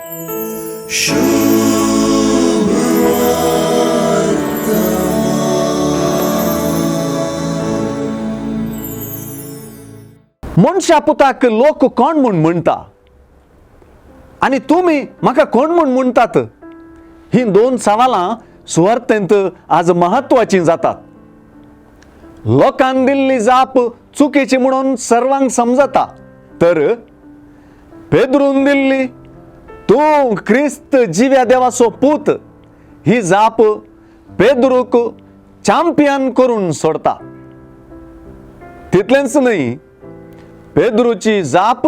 मनशा पुताक लोक कोण म्हूण म्हणटा आनी तुमी म्हाका कोण म्हूण म्हणटात? ही दोन सवालां सुवार्तेंत आज महत्वाची जातात. लोकांन दिल्ली जाप चुकीची म्हणून सर्वांक समजता, तर पेद्रून दिल्ली तूं क्रिस्त जिव्या देवाचो पूत ही जाप पेद्रूक चॅम्पियन करून सोडता. तितलेंच न्हय, पेद्रूची जाप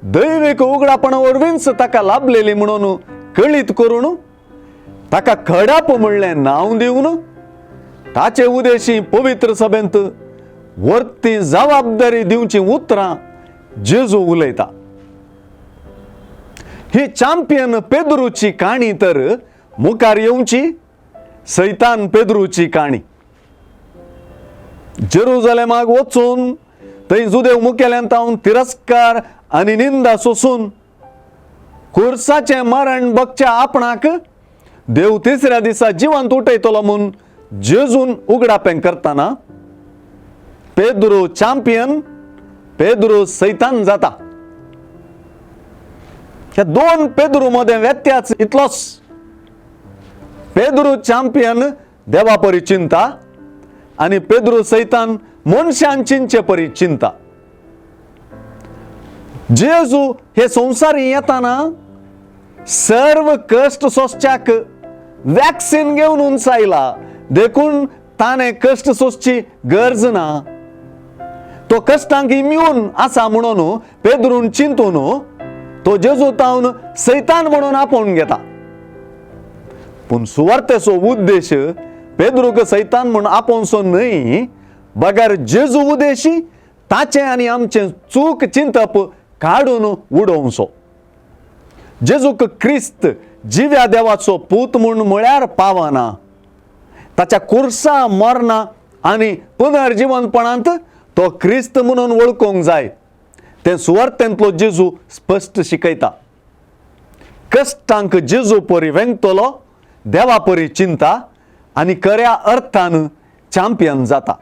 दैविक उगडापणा वरवींच ताका लाभलेली म्हणून कळीत करून ताका खडाप म्हणलें नांव दिवन ताचे उदेशी पवित्र सभेंत वर्ती जबाबदारी दिवची उतरां जेजू उलयता. ही चॅम्पियन पेद्रूची काणी तर मुखार येवची सैतान पेद्रूची काणी. जेरुसलेमाक वचून थंय जुदेव मुखेल्यांतावन तिरस्कार आनी निंदा सोसून खुर्साचें मरण बगच्या आपणाक देव तिसऱ्या दिसा जिवंत उठयतलो म्हूण जेजून उगडापें करतना पेद्रू चॅम्पियन, पेद्रू सैतान जाता. ह्या दोन पेद्रू मदें व्यत्यास इतलोच. पेद्रू चॅम्पियन देवा परी चिंता आनी पेद्रू सैतान मनशांचे परी चिंता. जेजू हे संवसारी येताना सर्व कष्ट सोसच्याक वॅक्सिन घेवन उंच आयला, देखून ताणें कष्ट सोसची गरज ना. तो कष्टांक इम्यून आसा म्हणून पेद्रून चिंतून तो जेजू तावन सैतान म्हणून आपोवन घेता. पूण सुवार्तेचो उद्देश पेद्रूक सैतान म्हणून आपोवचो न्हय, बगर जेजू उदेशी ताचें आनी आमचें चूक चिंतप काडून उडोवचो. जेजूक क्रिस्त जिव्या देवाचो पूत म्हूण म्हळ्यार पावना. ताच्या कुर्सा मरणा आनी पुनर्जीवनपणांत तो क्रिस्त म्हणून वळखूंक जाय. तें सुवार्तेंतलो जेजू स्पश्ट शिकयता. कश्टांक जेजू परी वेंगतलो, देवा परी चिंता आनी खऱ्या अर्थान चॅम्पियन जाता.